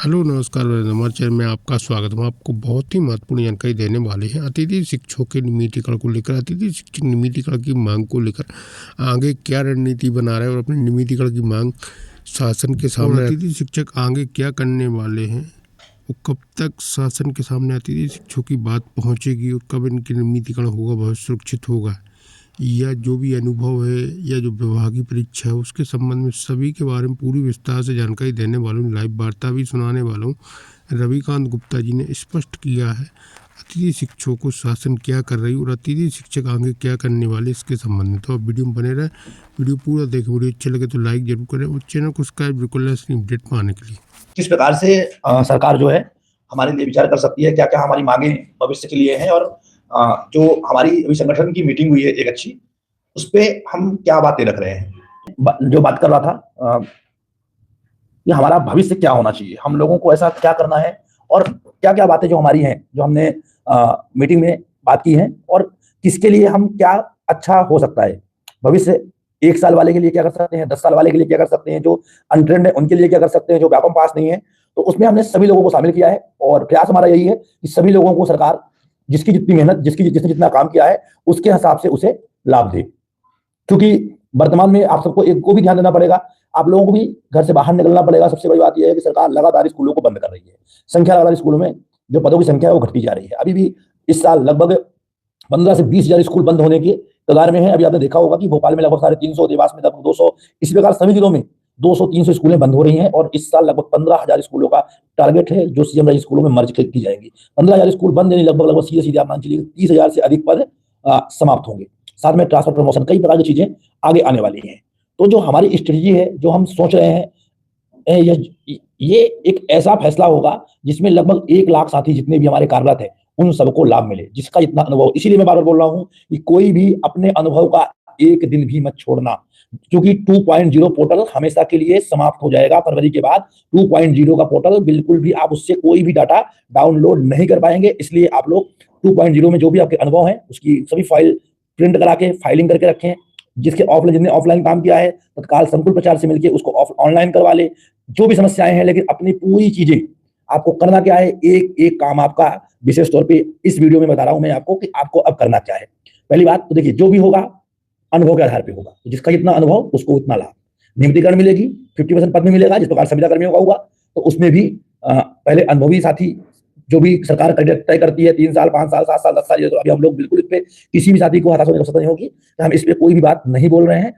Hello, नमस्कार। हमारे channel में आपका स्वागत है। हम आपको बहुत ही महत्वपूर्ण जानकारी देने वाले हैं अतिथि शिक्षकों के नियमितीकरण को लेकर। अतिथि शिक्षक नियमितीकरण की मांग को लेकर आगे क्या रणनीति बना रहा है और अपने नियमितीकरण की मांग शासन के सामने अतिथि शिक्षक आगे क्या करने वाले हैं, वो कब तक शासन के सामने अतिथि शिक्षकों की बात पहुँचेगी और कब इनकी नियमितीकरण होगा, भविष्य सुरक्षित होगा, या जो भी अनुभव है या जो विभागीय परीक्षा है उसके संबंध में सभी के बारे में पूरी विस्तार से जानकारी देने वालों, लाइव वार्ता भी सुनाने वालों रविकांत गुप्ता जी ने स्पष्ट किया है अतिथि शिक्षकों को शासन क्या कर रही है और अतिथि शिक्षक आगे क्या करने वाले इसके संबंध में। तो आप वीडियो में बने रहे, वीडियो पूरा देखें। वीडियो अच्छा लगे तो लाइक जरूर करें और चैनल को सब्सक्राइब बिल्कुल अपडेट पाने के लिए। किस प्रकार से सरकार जो है हमारे लिए विचार कर सकती है, क्या क्या हमारी मांगे भविष्य के लिए हैं, और जो हमारी अभी संगठन की मीटिंग हुई है एक अच्छी, उस पे हम क्या बातें रख रहे हैं। जो बात कर रहा था कि हमारा भविष्य क्या होना चाहिए, हम लोगों को ऐसा क्या करना है, और क्या क्या बातें जो हमारी हैं, जो हमने मीटिंग में बात की है, और किसके लिए हम क्या अच्छा हो सकता है भविष्य। 1 साल वाले के लिए क्या कर सकते हैं, 10 साल वाले के लिए क्या कर सकते हैं, जो अनट्रेंड है उनके लिए क्या कर सकते हैं, जो व्यापम पास नहीं है। तो उसमें हमने सभी लोगों को शामिल किया है और प्रयास हमारा यही है कि सभी लोगों को सरकार जिसकी जितनी मेहनत, जिसने जितना काम किया है उसके हिसाब से उसे लाभ दे। क्योंकि वर्तमान में आप सबको एक को भी ध्यान देना पड़ेगा, आप लोगों को भी घर से बाहर निकलना पड़ेगा। सबसे बड़ी बात यह है कि सरकार लगातार स्कूलों को बंद कर रही है। संख्या लगातार स्कूलों में जो पदों की संख्या है वो घटती जा रही है। अभी भी इस साल लगभग 15 से 20 हजार स्कूल बंद होने के कगार में है। अभी आपने देखा होगा कि भोपाल में लगभग 350, देवास में लगभग 200, इसी प्रकार सभी जिलों में 200-300 स्कूलें बंद हो रही हैं। और इस साल लगभग 15,000 स्कूलों का टारगेट है जो सीएम राइज स्कूलों में मर्ज की जाएंगी। 15,000 स्कूल बंद यानी लगभग सीधे सीधे आप मान चलिए 30,000 से अधिक पद समाप्त होंगे। साथ में ट्रांसफर, प्रमोशन, कई प्रकार की चीजें आगे आने वाली हैं। तो जो हमारी स्ट्रेटजी है, जो हम सोच रहे हैं, ये एक ऐसा फैसला होगा जिसमें लगभग 1 लाख साथी जितने भी हमारे कार्यरत है उन सबको लाभ मिले, जिसका इतना अनुभव। इसीलिए मैं बार बार बोल रहा हूं कि कोई भी अपने अनुभव का एक दिन भी मत छोड़ना, क्योंकि 2.0 पोर्टल हमेशा के लिए समाप्त हो जाएगा। फरवरी के बाद 2.0 का पोर्टल बिल्कुल भी आप उससे कोई भी डाटा डाउनलोड नहीं कर पाएंगे। इसलिए आप लोग 2.0 में जो भी आपके अनुभव है उसकी सभी फाइल प्रिंट करा के फाइलिंग करके रखें। जिसने ऑफलाइन काम किया है तत्काल संकुल प्रचार से मिलकर उसको ऑनलाइन करवा ले। जो भी समस्याएं हैं, लेकिन अपनी पूरी चीजें आपको करना क्या है, एक एक काम आपका विशेष तौर पे इस वीडियो में बता रहा हूं मैं आपको कि आपको अब करना क्या है। पहली बात तो देखिए, जो भी होगा अनुभव के आधार पे होगा, तो जिसका जितना अनुभव उसको उतना लाभ। नियमितीकरण मिलेगी, 50% पद में मिलेगा। जिस प्रकार संविदा कर्मियों का हुआ तो उसमें भी पहले अनुभवी साथी जो भी सरकार तय करती है 3 साल, 5 साल, 7 साल, 10 साल, तो अभी हम लोग बिल्कुल इस पे किसी भी साथी को हताश होने की आवश्यकता नहीं होगी। हम इस पे कोई भी बात नहीं बोल रहे हैं।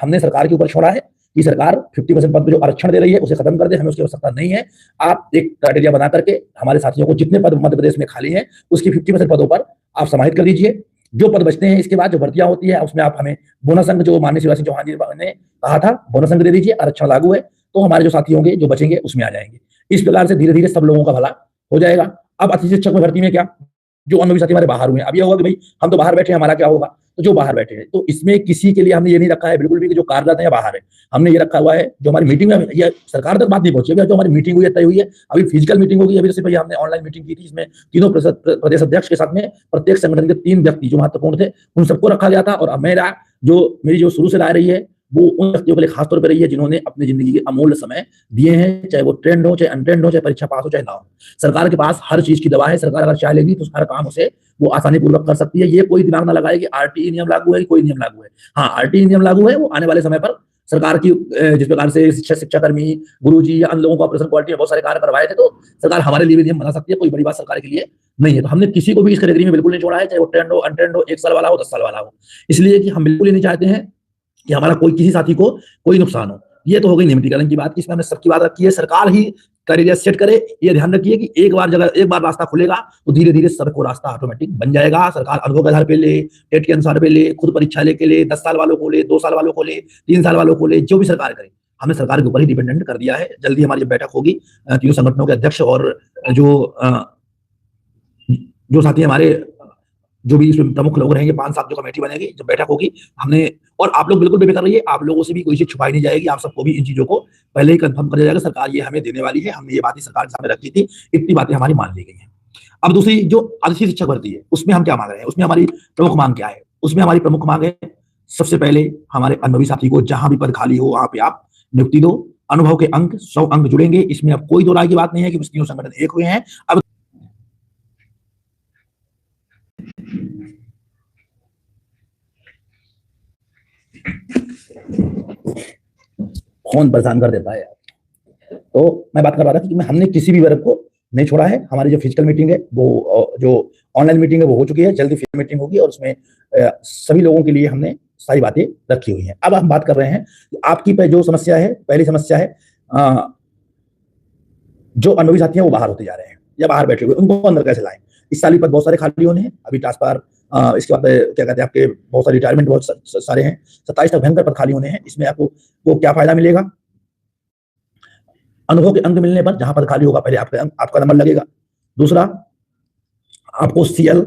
हमने सरकार के ऊपर छोड़ा है कि सरकार 50% पद पे जो आरक्षण दे रही है उसे खत्म कर दे, हमें उसकी आवश्यकता नहीं है। आप एक क्राइटेरिया बना करके हमारे साथियों को जितने पद मध्य प्रदेश में खाली हैं उसकी 50% पदों पर आप समाहित कर दीजिए। जो पद बचते हैं इसके बाद जो भर्तियां होती है उसमें आप हमें बोनस अंक, जो माननीय शिवराज सिंह चौहान जी ने कहा था, बोनस अंक दे दीजिए। आरक्षण लागू है तो हमारे जो साथी होंगे, जो बचेंगे, उसमें आ जाएंगे। इस प्रकार से धीरे धीरे सब लोगों का भला हो जाएगा। अब अतिथि शिक्षक में भर्ती में क्या, जो अनुभवी साथी हमारे बाहर हुए हैं, अब यह होगा कि भाई हम तो बाहर बैठे हैं, हमारा क्या होगा। तो जो बाहर बैठे हैं, तो इसमें किसी के लिए हमने ये नहीं रखा है बिल्कुल भी कि जो कार्यरत है या बाहर है। हमने ये रखा हुआ है, जो हमारी मीटिंग में, ये सरकार तक बात नहीं पहुंची, अभी जो हमारी मीटिंग हुई है, तय हुई है। अभी फिजिकल मीटिंग होगी, अभी सिर्फ हमने ऑनलाइन मीटिंग की थी, इसमें तीनों प्रदेश अध्यक्ष के साथ में प्रत्येक संगठन के 3 व्यक्ति जो महत्वपूर्ण थे उन सबको रखा गया था। और मेरी जो शुरू से राय रही है वो उन व्यक्तियों के लिए खासतौर पर रही है जिन्होंने अपनी जिंदगी के अमूल्य समय दिए हैं, चाहे वो ट्रेंड हो, चाहे अनट्रेंड हो, चाहे परीक्षा पास हो, चाहे ना हो। सरकार के पास हर चीज की दवा है। सरकार अगर चाह लेगी तो हर काम उसे वो आसानी पूर्वक कर सकती है। ये कोई दिमाग ना लगाए कि आरटीई नियम लागू है, कोई नियम लागू है। हाँ, आरटीई नियम लागू है, वो आने वाले समय पर सरकार की जिस प्रकार से शिक्षाकर्मी, गुरुजी या अन्य लोगों को ऑपरेशन क्वालिटी में बहुत सारे कार्य करवाए थे, तो सरकार हमारे लिए भी नियम बना सकती है। कोई बड़ी बात सरकार के लिए नहीं है। तो हमने किसी को भी इस कैटेगरी में बिल्कुल नहीं छोड़ा है, चाहे वो ट्रेंड हो, अनट्रेंड हो, 1 साल वाला हो, 10 साल वाला हो। इसलिए कि हम बिल्कुल ही नहीं चाहते हैं कि हमारा किसी साथी को कोई नुकसान हो। ये तो हो गई नियमितीकरण की बात, इसमें हमने सबकी बात रखी है। सरकार ही क्राइटेरिया सेट करे। ये ध्यान रखिए कि एक बार रास्ता खुलेगा तो धीरे धीरे सबको रास्ता ऑटोमेटिक बन जाएगा। सरकार अनुभव के आधार पे ले, टेट के अनुसार पे ले, खुद परीक्षा लेके ले, 10 साल वालों को ले, 2 साल वालों को ले, 3 साल वालों को ले, जो भी सरकार करे, हमने सरकार के ऊपर ही डिपेंडेंट कर दिया है। जल्दी हमारी जब बैठक होगी तीनों संगठनों के अध्यक्ष और जो साथी हमारे जो भी इसमें प्रमुख लोग रहेंगे, 5 साथ जो कमेटी बनेगी, जब बैठक होगी, हमने, और आप लोग बिल्कुल बेफिक्र रहिए, आप लोगों से भी कोई चीज छुपाई नहीं जाएगी। आप सबको भी इन चीजों को पहले ही कंफर्म कर दिया जाएगा। सरकार ये हमें देने वाली है, हमने ये बातें सरकार के सामने रखी थी, इतनी बातें हमारी मान ली गई हैं। अब दूसरी जो अतिथि शिक्षक भर्ती है उसमें हम क्या मांग रहे हैं, उसमें हमारी प्रमुख मांग क्या है। उसमें हमारी प्रमुख मांग है, सबसे पहले हमारे अनुभवी साथी को जहां भी पद खाली हो वहां पे आप नियुक्ति दो। अनुभव के अंक 100 अंक जुड़ेंगे, इसमें अब कोई दो राय की बात नहीं है कि तीनों संगठन एक हुए हैं। अब फोन परेशान कर देता है यार। तो मैं बात कर रहा था कि हमने किसी भी वर्ग को नहीं छोड़ा है। हमारी जो फिजिकल मीटिंग है वो, जो ऑनलाइन मीटिंग है वो हो चुकी है, जल्दी फिजिकल मीटिंग होगी और उसमें सभी लोगों के लिए हमने सारी बातें रखी हुई हैं। अब हम बात कर रहे हैं कि आपकी जो समस्या है, पहली समस्या है जो अनुभवी साथी हैं वो बाहर होते जा रहे हैं या बाहर बैठे हुए, उनको अंदर कैसे लाएं। इस साल पद बहुत सारे खाली होने हैं, अभी ट्रांसफर, इसके बाद क्या कहते हैं आपके बहुत सारे रिटायरमेंट बहुत सारे हैं, 27 तक भयंकर पद खाली होने हैं। इसमें आपको वो क्या फायदा मिलेगा? अनुभव के अंक मिलने पर जहां पद खाली होगा पहले आपका नंबर लगेगा। दूसरा, आपको सीएल,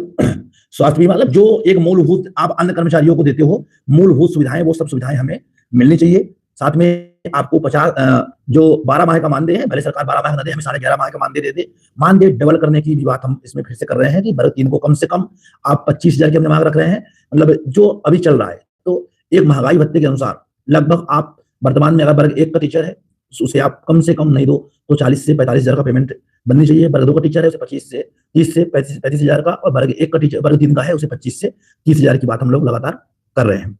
स्वास्थ्य बीमा, मतलब जो एक मूलभूत आप अन्य कर्मचारियों को देते हो मूलभूत सुविधाएं, वो सब सुविधाएं हमें मिलनी चाहिए। साथ में आपको 50 जो 12 माह का मानदेय है, भले सरकार 12 माह का दे, हमें 11.5 माह का मानदेय दे दे। मानदेय डबल करने की भी बात हम इसमें फिर से कर रहे हैं कि वर्ग 3 को कम से कम आप 25,000 की अपने मांग रख रहे हैं, मतलब जो अभी चल रहा है। तो एक महंगाई भत्ते के अनुसार लगभग आप वर्तमान में अगर वर्ग 1 का टीचर है उसे आप कम से कम नहीं दो तो 40 से 45,000 का पेमेंट बननी चाहिए। वर्ग 2 का टीचर है उसे 25 से 30 से 35,000 का, और वर्ग 1 का टीचर, वर्ग 3 का है उसे 25 से 30,000 की बात हम लोग लगातार कर रहे हैं।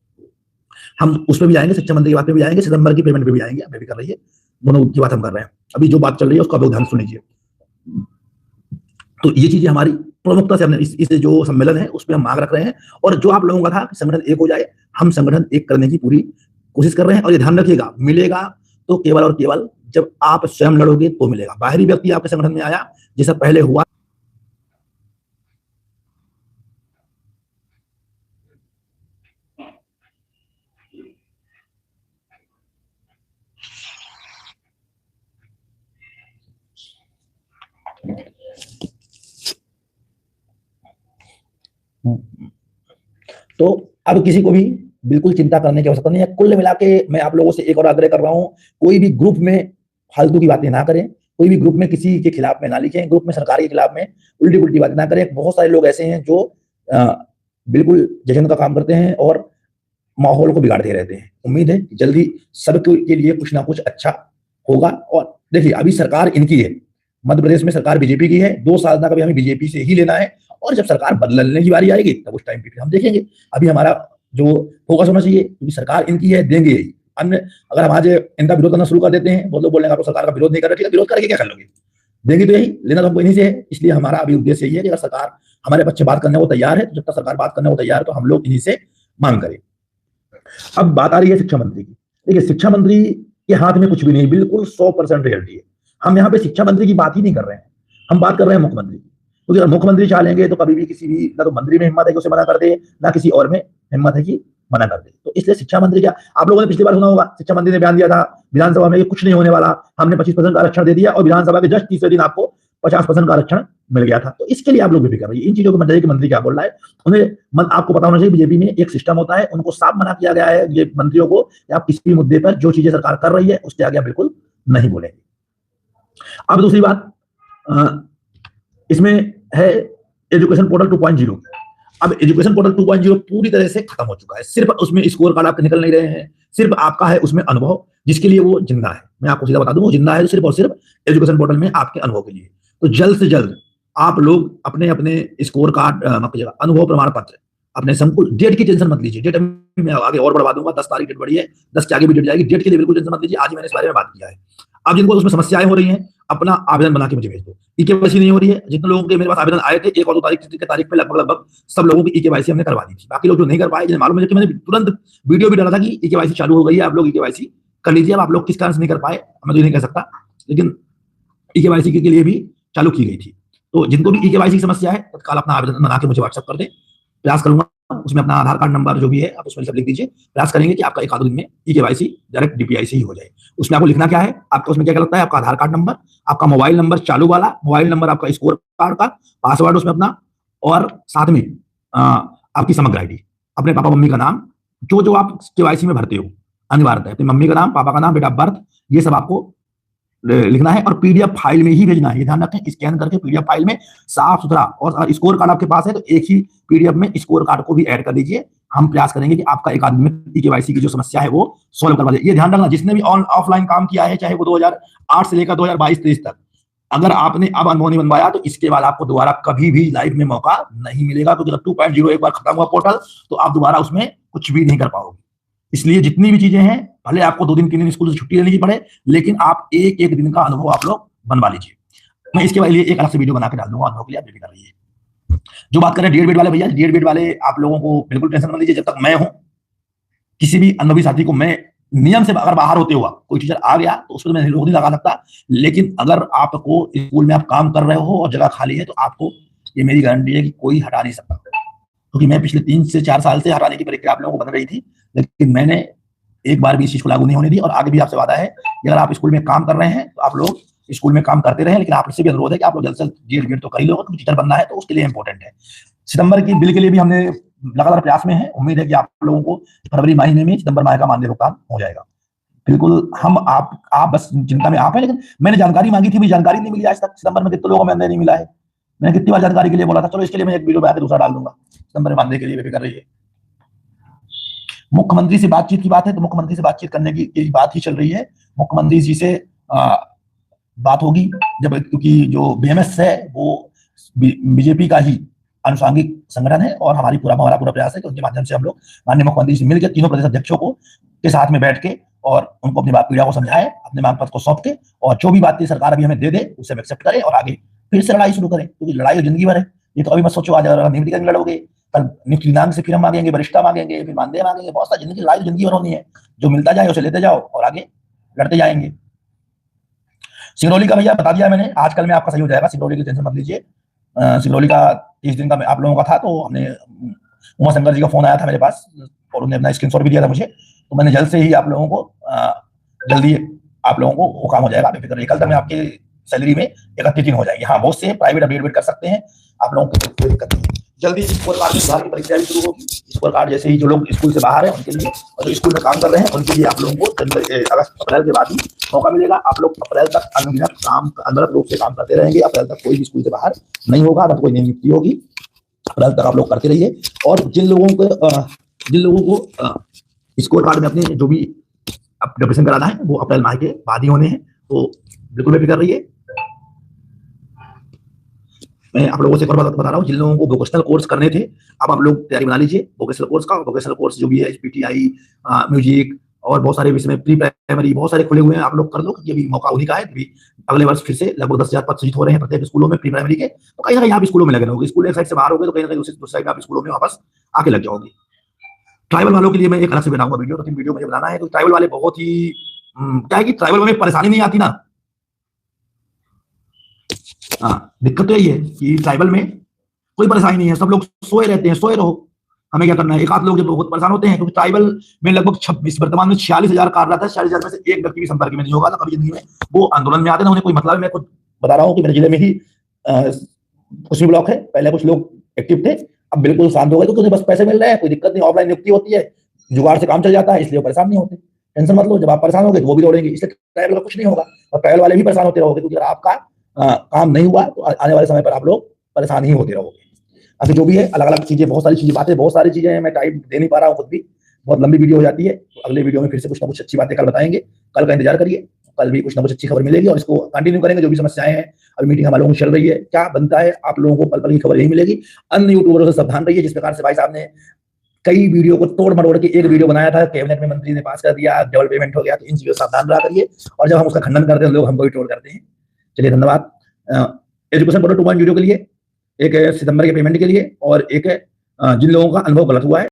हम उस पर भी आएंगे, शिक्षा मंत्री की बात पे भी आएंगे, सितंबर की पेमेंट पे भी आएंगे, अभी भी कर रही है, दोनों की बात हम कर रहे हैं। अभी जो बात चल रही है उसका ध्यान सुन लीजिए। तो ये चीजें हमारी प्रमुखता से हमने इस जो सम्मेलन है उस पर हम मांग रख रहे हैं। और जो आप लोगों का था कि संगठन एक हो जाए, हम संगठन एक करने की पूरी कोशिश कर रहे हैं। और ये ध्यान रखिएगा, मिलेगा तो केवल और केवल जब आप स्वयं लड़ोगे तो मिलेगा। बाहरी व्यक्ति आपके संगठन में आया जैसा पहले हुआ, तो अब किसी को भी बिल्कुल चिंता करने की आवश्यकता नहीं है। कुल मिला के मैं आप लोगों से एक और आग्रह कर रहा हूं, कोई भी ग्रुप में फालतू की बातें ना करें, कोई भी ग्रुप में किसी के खिलाफ में ना लिखें, ग्रुप में सरकार के खिलाफ में उल्टी पुल्टी बातें ना करें। बहुत सारे लोग ऐसे हैं जो बिल्कुल जश्न का काम करते हैं और माहौल को बिगाड़ते रहते हैं। उम्मीद है जल्दी सबके लिए कुछ ना कुछ अच्छा होगा। और देखिए अभी सरकार इनकी है, मध्य प्रदेश में सरकार बीजेपी की है, 2 साल तक अभी हमें बीजेपी से ही लेना है। और जब सरकार बदलने की बारी आएगी तब उस टाइम पे हम देखेंगे। अभी हमारा जो फोकस होना चाहिए, क्योंकि सरकार इनकी है, देंगे यही। अन्य अगर हम आज इनका विरोध करना शुरू कर देते हैं, बहुत लोग बोलेंगे आप सरकार का विरोध नहीं कर रहे, विरोध करके क्या कर लोगे? देंगे तो यही, लेना तो हमको इन्हीं से है। इसलिए हमारा अभी उद्देश्य यही है कि अगर सरकार हमारे पक्ष बात करने को तैयार है, तो जब तक सरकार बात करने को तैयार है तो हम लोग इन्हीं से मांग करें। अब बात आ रही है शिक्षा मंत्री की। देखिए शिक्षा मंत्री के हाथ में कुछ भी नहीं, बिल्कुल 100% रियलिटी है। हम यहाँ पे शिक्षा मंत्री की बात ही नहीं कर रहे हैं, हम बात कर रहे हैं मुख्यमंत्री की। क्योंकि अगर मुख्यमंत्री चाह लेंगे तो कभी भी किसी भी, ना तो मंत्री में हिम्मत है कि उसे मना कर दे, ना किसी और में हिम्मत है कि मना कर दे। तो इसलिए शिक्षा मंत्री क्या, आप लोगों ने पिछली बार सुना होगा, शिक्षा मंत्री ने बयान दिया था विधानसभा में, कुछ नहीं होने वाला, हमने 25% का आरक्षण दे दिया और विधानसभा के जस्ट तीसरे दिन आपको 50% का आरक्षण मिल गया था। तो इसके लिए आप लोग भी कर रही है इन चीजों को बताइए कि मंत्री क्या बोल रहा है। उन्हें आपको पता होना चाहिए, बीजेपी में एक सिस्टम होता है, उनको साफ मना किया गया है ये मंत्रियों को कि आप किसी भी मुद्दे पर जो चीजें सरकार कर रही है उसके आगे बिल्कुल नहीं बोलेंगे। अब दूसरी बात इसमें है एजुकेशन पोर्टल 2.0। अब एजुकेशन पोर्टल 2.0 पूरी तरह से खत्म हो चुका है। सिर्फ उसमें स्कोर कार्ड आपके निकल नहीं रहे हैं, सिर्फ आपका है उसमें अनुभव, जिसके लिए वो जिंदा है। मैं आपको सीधा बता दूं, वो जिंदा है सिर्फ और सिर्फ एजुकेशन पोर्टल में आपके अनुभव के लिए। तो जल्द से जल्द आप लोग अपने अपने स्कोर कार्ड, अनुभव प्रमाण पत्र, अपने संकुल, डेट की टेंशन मत लीजिए। डेट मैं आगे और बढ़वा दूंगा, 10 तारीख डेट बढ़ी है, 10 के आगे भी डेट जाएगी। डेट के लिए बिल्कुल टेंशन मत लीजिए, आज ही मैंने इस बारे में बात किया है। अब जिनको उसमें समस्याएं हो रही हैं, अपना आवेदन बना के मुझे भेज दो। ई-केवाईसी नहीं हो रही है, जितने लोगों के मेरे पास आवेदन आए थे 1 और 2 तारीख पे लगभग सब लोगों की ई-केवाईसी हमने करवा दी थी। बाकी लोग जो नहीं कर पाए, जिन्हें मालूम है कि मैंने तुरंत वीडियो भी डाला था कि ई-केवाईसी चालू हो गई है, आप लोग ई-केवाईसी कर लीजिए। अब आप लोग किस कारण से नहीं कर पाए मैं तो नहीं कह सकता, लेकिन ई-केवाईसी के लिए भी चालू की गई थी। तो जिनको भी ई-केवाईसी की समस्या है तत्काल अपना आवेदन बना के मुझे व्हाट्सएप कर दें, प्रयास करूंगा उसमें अपना आधार कार्ड नंबर जो भी है आप उसमें सब लिख दीजिए। प्रयास करेंगे कि आपका 1 आध दिन में ई-केवाईसी डायरेक्ट डीपीआईसी ही हो जाए। उसमें आपको लिखना क्या है, आपका उसमें क्या लगता है, आपका आधार कार्ड नंबर, आपका मोबाइल नंबर चालू वाला मोबाइल नंबर, आपका स्कोर कार्ड का पासवर्ड उसमें अपना, और साथ में आपकी समग्र आईडी, अपने पापा मम्मी का नाम, जो जो आप केवाईसी में भरते हो अनिवार्यता है, तो मम्मी का नाम, पापा का नाम, डेट ऑफ बर्थ, ये सब आपको लिखना है और पीडीएफ फाइल में ही भेजना है। ये ध्यान रखें, स्कैन करके पीडीएफ फाइल में साफ सुथरा, और स्कोर कार्ड आपके पास है तो एक ही पीडीएफ में स्कोर कार्ड को भी ऐड कर दीजिए। हम प्रयास करेंगे कि आपका एकेडमिक केवाईसी की जो समस्या है वो सॉल्व करवा दे। ये ध्यान रखना, जिसने भी ऑफलाइन काम किया है, चाहे वो 2008 से लेकर 2022-23 तक, अगर आपने अब अनुभव नहीं बनवाया तो इसके बाद आपको दोबारा कभी भी लाइफ में मौका नहीं मिलेगा, क्योंकि जब 2.0 एक बार खत्म हुआ पोर्टल तो आप दोबारा उसमें कुछ भी नहीं कर पाओगे। इसलिए जितनी भी चीजें हैं, भले आपको 2 दिन 3 दिन स्कूल से छुट्टी लेने की पड़े, लेकिन आप एक एक दिन का अनुभव आप लोग बनवा लीजिए। मैं इसके लिए एक अलग से वीडियो बना के डाल दूंगा, अनुभव के लिए आप रेडी कर रही है। जो बात करें डीएड वाले भैया, डीएड वाले आप लोगों को बिल्कुल टेंशन मत लीजिए। जब तक मैं हूं, किसी भी अनुभवी साथी को मैं नियम से अगर बाहर होते हुआ कोई टीचर आ गया तो उसको मैं रोक नहीं लगा सकता, लेकिन अगर आपको स्कूल में आप काम कर रहे हो और जगह खाली है तो आपको, ये मेरी गारंटी है कि कोई हटा नहीं सकता। क्योंकि मैं पिछले 3 से 4 साल से हटाने की प्रक्रिया आप लोगों को बन रही थी, लेकिन मैंने एक बार भी इस चीज को लागू नहीं होने दी। और आगे भी आपसे वादा है कि अगर आप स्कूल में काम कर रहे हैं तो आप लोग स्कूल में काम करते रहे, लेकिन आपसे भी अनुरोध है कि आप लोग जल्द से जल्द डीएड तो कर ही लो, तो टीचर बनना है तो उसके लिए इंपॉर्टेंट है। सितंबर की बिल के लिए भी हमने लगातार प्रयास में है। उम्मीद है कि आप लोगों को फरवरी महीने में सितंबर माह का मानदेय भुगतान हो जाएगा। बिल्कुल हम आप बस चिंता में आप हैं, लेकिन मैंने जानकारी मांगी थी, मुझे जानकारी नहीं मिली आज तक। सितंबर में कितने लोगों को मानदेय नहीं मिला है, मैंने कितनी बार जानकारी के लिए बोला था। चलो इसके लिए मैं एक वीडियो बना के दूसरा डाल दूंगा। सितंबर में मानदेय के लिए बेफिक्र रहिए। मुख्यमंत्री से बातचीत की बात है तो मुख्यमंत्री से बातचीत करने की बात ही चल रही है। मुख्यमंत्री जी से बात होगी जब, क्योंकि जो बीएमएस है वो बीजेपी का ही आनुषंगिक संगठन है और हमारा पूरा प्रयास है कि उनके माध्यम से हम लोग माननीय मुख्यमंत्री से मिलकर तीनों प्रदेश अध्यक्षों को के साथ में बैठ के और उनको अपनी बात पीड़ा को समझाएं, अपने मांग पत्र को सौंप के, और जो भी बातें सरकार अभी हमें दे दे उसे हम एक्सेप्ट करें और आगे फिर से लड़ाई शुरू करें। क्योंकि लड़ाई जिंदगी भर है, ये तो अभी मत सोचो आज अगर नियुक्ति करके लड़ोगे, कल नियुक्ति दिनांक से फिर हम मांगेंगे, वरिष्ठता मांगेंगे, फिर मानदेय मांगेंगे, बहुत सारी जिंदगी लड़ाई जिंदगी भर होनी है। जो मिलता जाए उसे लेते जाओ और आगे लड़ते जाएंगे। सिंगरौली का भैया बता दिया मैंने, आजकल में आपका सही हो जाएगा, सिंगरौली की टेंशन मत लीजिए। सिंगरौली का 30 दिन का आप लोगों का था, तो हमने उमा शंकर जी का फोन आया था मेरे पास और उन्होंने अपना स्क्रीनशॉट भी दिया था मुझे, तो मैंने जल्द से ही आप लोगों को जल्दी आप लोगों को वो काम हो जाएगा, बेफिक्र रहिए। कल तक में आपकी सैलरी में 31 दिन हो जाएगी। हाँ, बहुत से प्राइवेट अपडेट कर सकते हैं, आप लोगों को कोई दिक्कत नहीं है। जल्दी स्कोर कार्ड में सुधार की प्रक्रिया भी शुरू होगी। स्कोर कार्ड जैसे ही जो लोग स्कूल से बाहर हैं उनके लिए, और जो स्कूल में काम कर रहे हैं उनके लिए आप लोगों को अगस्त अप्रैल के बाद ही मौका मिलेगा। आप लोग अप्रैल तक अनवरत रूप से काम करते रहेंगे। अप्रैल तक कोई भी स्कूल से बाहर नहीं होगा, अगर कोई नियुक्ति होगी अप्रैल तक आप लोग करते रहिए। और जिन लोगों को स्कोर कार्ड में अपने जो भी डिप्रेशन कराना है वो अप्रैल माह के बाद ही होने हैं, तो बिल्कुल बेफिक्र रहिए। मैं आप लोगों से एक और बात बता रहा हूँ, जिन लोगों को वोकेशनल कोर्स करने थे, अब आप लोग तैयारी बना लीजिए वोकेशनल कोर्स का। वोकेशनल कोर्स जो भी है, पीटीआई, म्यूजिक और बहुत सारे विषय में, प्री प्राइमरी बहुत सारे खुले हुए हैं, आप लोग कर लो, क्योंकि अभी मौका उन्हीं का है। अगले वर्ष फिर से लगभग 10,000 पद सृजित हो रहे हैं प्रत्येक स्कूलों में प्री प्राइमरी के, तो कहीं ना कहीं आप स्कूलों में लगे रहोगे। स्कूल एक साइड से बाहर हो गए तो कहीं ना कहीं दूसरी साइड आप स्कूलों में वापस आके लग जाओगे। ट्राइबल वालों के लिए मैं एक अलग से बनाऊंगा वीडियो, 2-3 वीडियो मुझे बनाना है। तो ट्राइबल वाले बहुत ही क्या है कि ट्राइबल में परेशानी नहीं आती ना। हाँ, दिक्कत तो यही है कि ट्राइबल में कोई परेशानी नहीं है, सब लोग सोए रहते हैं, सोए रहो, हमें क्या करना है। एक आध लोग जब बहुत परेशान होते हैं, क्योंकि ट्राइबल में लगभग वर्तमान में 46,000 कार्यरत है, 46,000 में से एक व्यक्ति भी संपर्क में नहीं होगा ना कभी जिंदगी में। वो आंदोलन में आते हैं, उन्हें कोई मतलब है। मैं खुद बता रहा हूँ कि मेरे जिले में ही कुछ भी ब्लॉक है, पहले कुछ लोग एक्टिव थे, अब बिल्कुल शांत हो गए, क्योंकि बस पैसे मिल रहे हैं, कोई दिक्कत नहीं, ऑफलाइन नियुक्ति होती है, जुगाड़ से काम चल जाता है, इसलिए परेशान नहीं होते। टेंशन मत लो, जब आप परेशान होंगे तो वो भी दौड़ेंगे, इसलिए ट्राइबल का कुछ नहीं होगा। और ट्राइबल वाले भी परेशान होते रहोगे, क्योंकि अगर आपका काम नहीं हुआ तो आने वाले समय पर आप लोग परेशान ही होते रहोगे। अभी जो भी है, अलग अलग चीजें, बहुत सारी चीजें, बातें बहुत सारी चीजें हैं, मैं टाइम दे नहीं पा रहा हूँ, खुद भी बहुत लंबी वीडियो हो जाती है। तो अगले वीडियो में फिर से कुछ ना कुछ अच्छी बातें कल बताएंगे, कल का इंतजार करिए, कल भी कुछ ना कुछ अच्छी खबर मिलेगी और इसको कंटिन्यू करेंगे। जो भी समस्याएं हैं, अभी मीटिंग हमारे लोगों की चल रही है, क्या बनता है आप लोगों को पल पल की खबर यही मिलेगी। अन्य यूट्यूबरों से सावधान रहिए। जिस प्रकार से भाई साहब ने कई वीडियो को तोड़ मरोड़ के एक वीडियो बनाया था, कैबिनेट में मंत्री ने पास कर दिया, डबल पेमेंट हो गया, तो इन चीजों से सावधान रहा करिए। और जब हम उसका खंडन करते हैं लोग हमको ही ट्रोल करते हैं। चलिए, धन्यवाद। एजुकेशन पोर्टल 2.0 के लिए, एक सितंबर के पेमेंट के लिए, और एक जिन लोगों का अनुभव गलत हुआ है